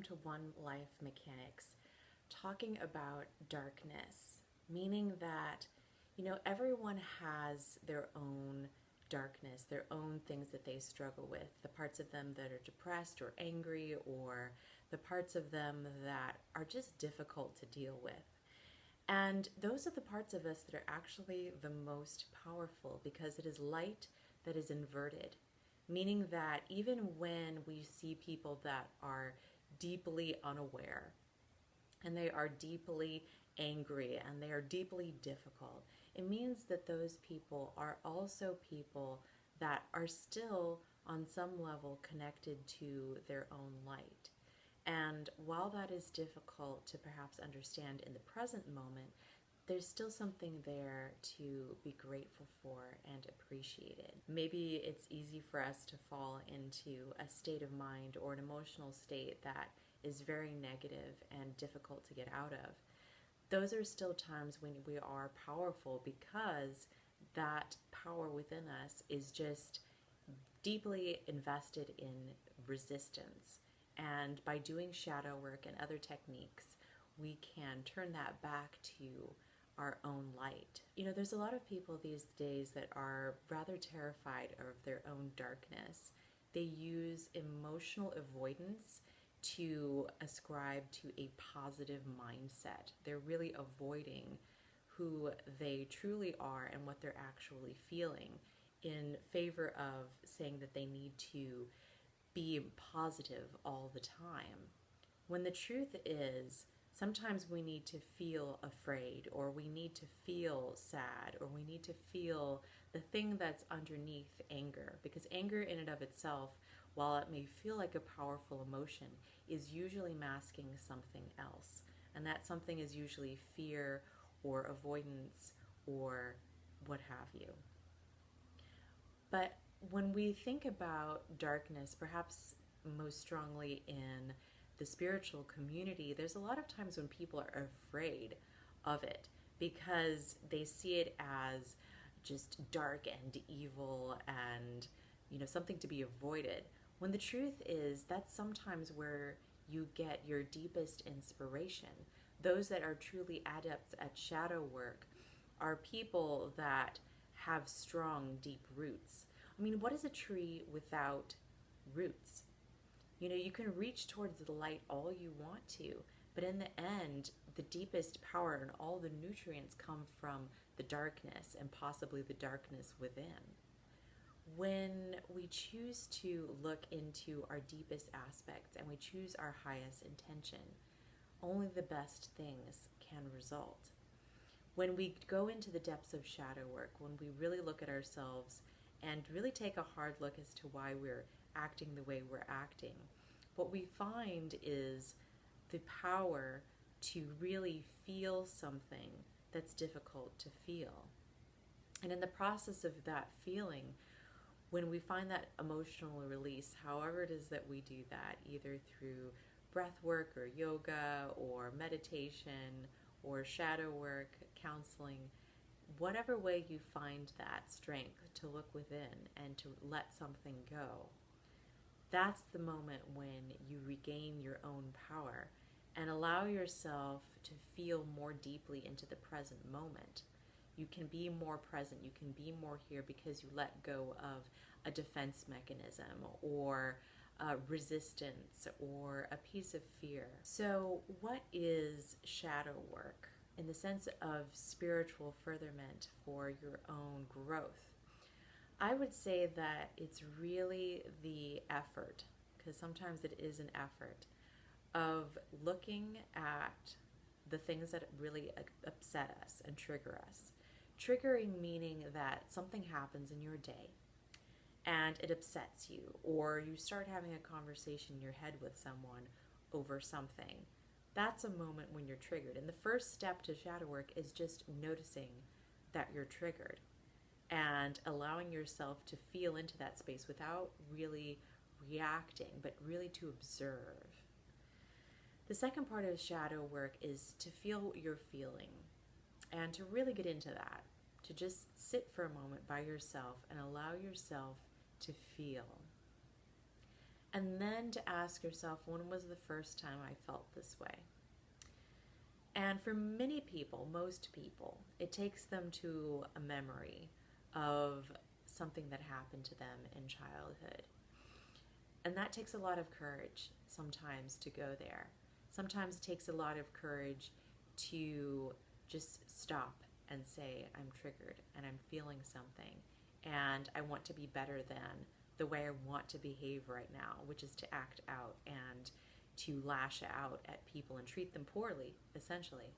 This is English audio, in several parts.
to One Life Mechanics, talking about darkness, meaning that, everyone has their own darkness, their own things that they struggle with, the parts of them that are depressed or angry, or the parts of them that are just difficult to deal with. And those are the parts of us that are actually the most powerful because it is light that is inverted, meaning that even when we see people that are deeply unaware and they are deeply angry and they are deeply difficult, it means that those people are also people that are still on some level connected to their own light. And while that is difficult to perhaps understand in the present moment, there's still something there to be grateful for and appreciate it. Maybe it's easy for us to fall into a state of mind or an emotional state that is very negative and difficult to get out of. Those are still times when we are powerful because that power within us is just deeply invested in resistance. And by doing shadow work and other techniques, we can turn that back to our own light. There's a lot of people these days that are rather terrified of their own darkness. They use emotional avoidance to ascribe to a positive mindset. They're really avoiding who they truly are and what they're actually feeling in favor of saying that they need to be positive all the time. When the truth is, sometimes we need to feel afraid, or we need to feel sad, or we need to feel the thing that's underneath anger. Because anger in and of itself, while it may feel like a powerful emotion, is usually masking something else. And that something is usually fear or avoidance or what have you. But when we think about darkness, perhaps most strongly in the spiritual community, there's a lot of times when people are afraid of it because they see it as just dark and evil and, something to be avoided. When the truth is, that's sometimes where you get your deepest inspiration. Those that are truly adepts at shadow work are people that have strong, deep roots. What is a tree without roots? You can reach towards the light all you want to, but in the end, the deepest power and all the nutrients come from the darkness and possibly the darkness within. When we choose to look into our deepest aspects and we choose our highest intention, only the best things can result. When we go into the depths of shadow work, when we really look at ourselves and really take a hard look as to why we're acting the way we're acting, what we find is the power to really feel something that's difficult to feel. And in the process of that feeling, when we find that emotional release, however it is that we do that, either through breath work or yoga or meditation or shadow work, counseling, whatever way you find that strength to look within and to let something go, that's the moment when you regain your own power and allow yourself to feel more deeply into the present moment. You can be more present, you can be more here because you let go of a defense mechanism or resistance or a piece of fear. So what is shadow work in the sense of spiritual furtherment for your own growth? I would say that it's really the effort, because sometimes it is an effort, of looking at the things that really upset us and trigger us. Triggering meaning that something happens in your day and it upsets you, or you start having a conversation in your head with someone over something. That's a moment when you're triggered. And the first step to shadow work is just noticing that you're triggered and allowing yourself to feel into that space without really reacting, but really to observe. The second part of shadow work is to feel your feeling and to really get into that, to just sit for a moment by yourself and allow yourself to feel. And then to ask yourself, when was the first time I felt this way? And for many people, most people, it takes them to a memory of something that happened to them in childhood. And that takes a lot of courage sometimes to go there. Sometimes it takes a lot of courage to just stop and say, I'm triggered and I'm feeling something and I want to be better than the way I want to behave right now, which is to act out and to lash out at people and treat them poorly, essentially.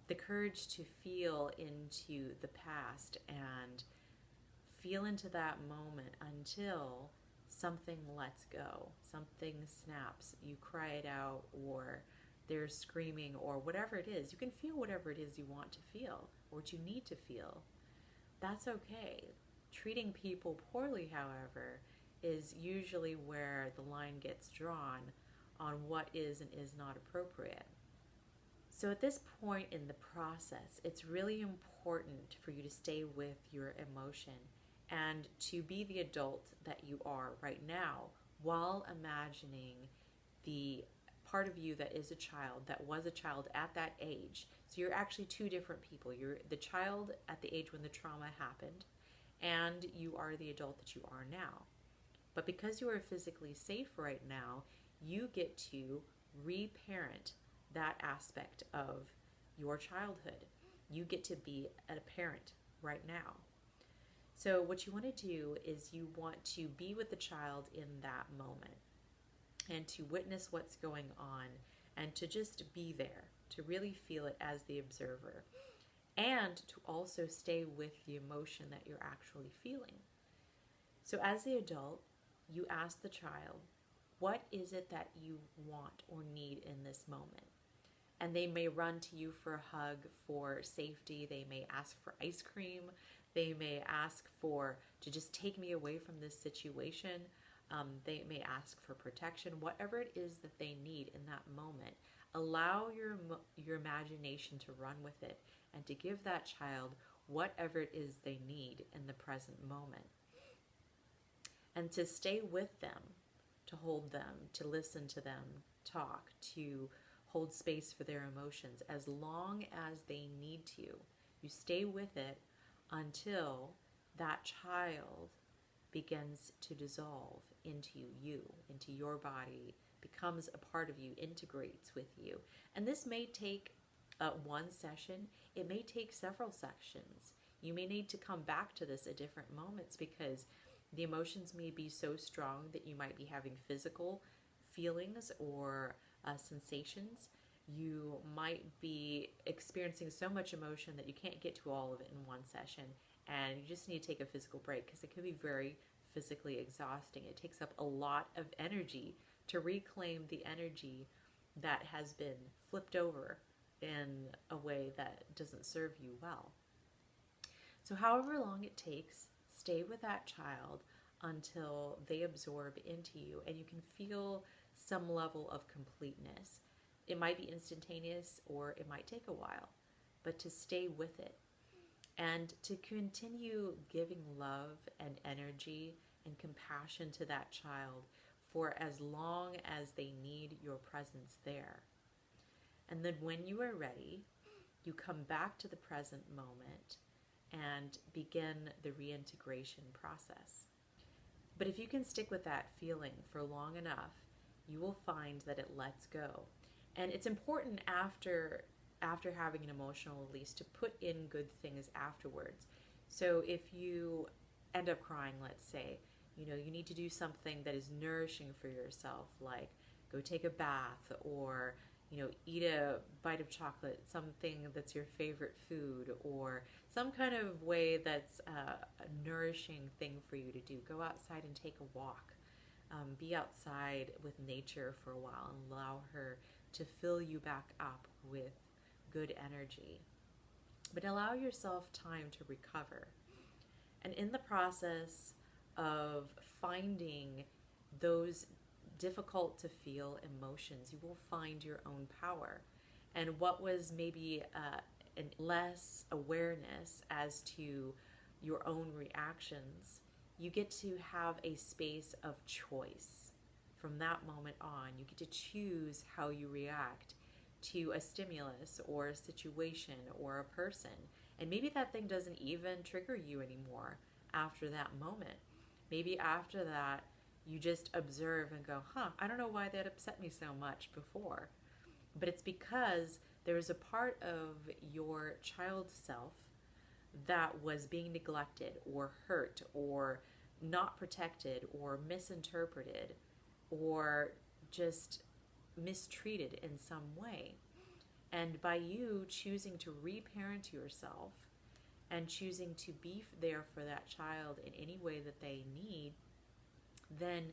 The courage to feel into the past and feel into that moment until something lets go, something snaps, you cry it out, or there's screaming, or whatever it is. You can feel whatever it is you want to feel, or what you need to feel. That's okay. Treating people poorly, however, is usually where the line gets drawn on what is and is not appropriate. So at this point in the process, it's really important for you to stay with your emotion and to be the adult that you are right now while imagining the part of you that is a child, that was a child at that age. So you're actually two different people. You're the child at the age when the trauma happened, and you are the adult that you are now. But because you are physically safe right now, you get to reparent that aspect of your childhood. You get to be a parent right now. So what you want to do is you want to be with the child in that moment and to witness what's going on and to just be there, to really feel it as the observer, and to also stay with the emotion that you're actually feeling. So as the adult, you ask the child, what is it that you want or need in this moment? And they may run to you for a hug for safety. They may ask for ice cream. They may ask to just take me away from this situation. They may ask for protection. Whatever it is that they need in that moment, allow your imagination to run with it and to give that child whatever it is they need in the present moment. And to stay with them, to hold them, to listen to them talk, to hold space for their emotions as long as they need to. You stay with it until that child begins to dissolve into you, into your body, becomes a part of you, integrates with you. And this may take one session. It may take several sessions. You may need to come back to this at different moments because the emotions may be so strong that you might be having physical feelings or sensations. You might be experiencing so much emotion that you can't get to all of it in one session, and you just need to take a physical break because it can be very physically exhausting. It takes up a lot of energy to reclaim the energy that has been flipped over in a way that doesn't serve you well. So however long it takes, stay with that child until they absorb into you and you can feel some level of completeness. It might be instantaneous or it might take a while, but to stay with it and to continue giving love and energy and compassion to that child for as long as they need your presence there. And then when you are ready, you come back to the present moment and begin the reintegration process. But if you can stick with that feeling for long enough, you will find that it lets go. And it's important after having an emotional release to put in good things afterwards. So if you end up crying, let's say, you need to do something that is nourishing for yourself, like go take a bath or eat a bite of chocolate, something that's your favorite food, or some kind of way that's a nourishing thing for you to do. Go outside and take a walk. Be outside with nature for a while and allow her to fill you back up with good energy. But allow yourself time to recover. And in the process of finding those difficult to feel emotions, you will find your own power. And what was maybe less awareness as to your own reactions you get to have a space of choice. From that moment on, you get to choose how you react to a stimulus or a situation or a person. And maybe that thing doesn't even trigger you anymore after that moment. Maybe after that, you just observe and go, I don't know why that upset me so much before. But it's because there's a part of your child self that was being neglected or hurt or not protected or misinterpreted or just mistreated in some way. And by you choosing to reparent yourself and choosing to be there for that child in any way that they need, then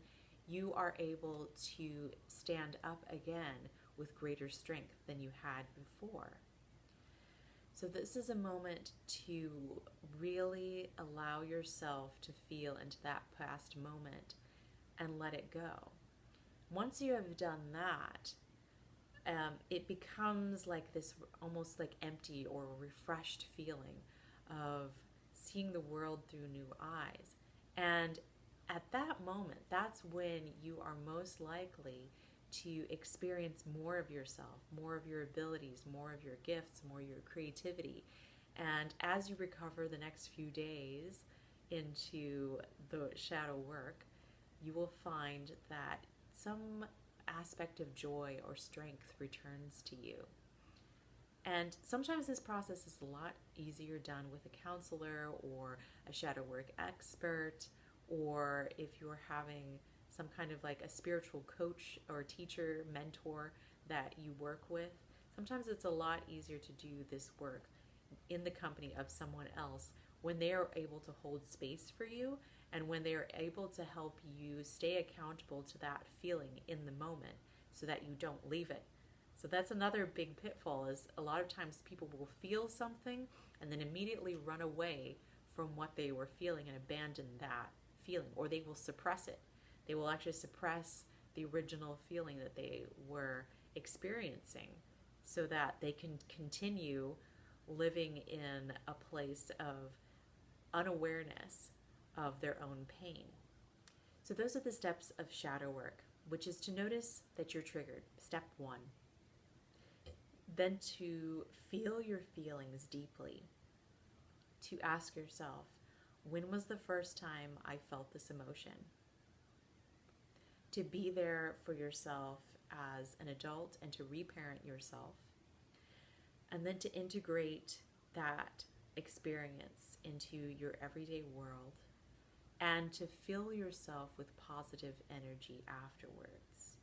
you are able to stand up again with greater strength than you had before. So this is a moment to really allow yourself to feel into that past moment and let it go. Once you have done that, it becomes like this almost like empty or refreshed feeling of seeing the world through new eyes. And at that moment, that's when you are most likely to experience more of yourself, more of your abilities, more of your gifts, more of your creativity. And as you recover the next few days into the shadow work, you will find that some aspect of joy or strength returns to you. And sometimes this process is a lot easier done with a counselor or a shadow work expert, or if you're having some kind of like a spiritual coach or teacher, mentor that you work with. Sometimes it's a lot easier to do this work in the company of someone else when they are able to hold space for you and when they are able to help you stay accountable to that feeling in the moment so that you don't leave it. So that's another big pitfall, is a lot of times people will feel something and then immediately run away from what they were feeling and abandon that feeling, or they will suppress it. They will actually suppress the original feeling that they were experiencing so that they can continue living in a place of unawareness of their own pain. So those are the steps of shadow work, which is to notice that you're triggered, step one. Then to feel your feelings deeply, to ask yourself, when was the first time I felt this emotion? To be there for yourself as an adult and to reparent yourself. And then to integrate that experience into your everyday world and to fill yourself with positive energy afterwards.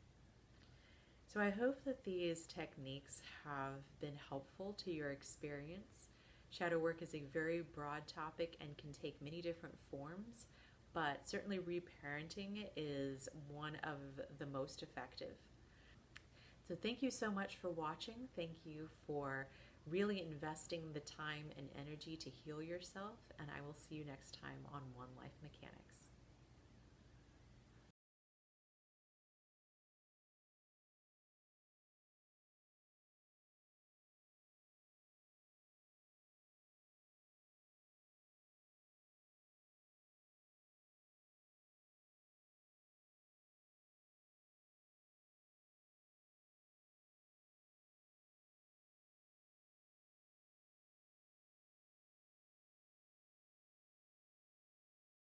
So I hope that these techniques have been helpful to your experience. Shadow work is a very broad topic and can take many different forms, but certainly reparenting is one of the most effective. So thank you so much for watching. Thank you for really investing the time and energy to heal yourself, and I will see you next time on One Life Mechanics.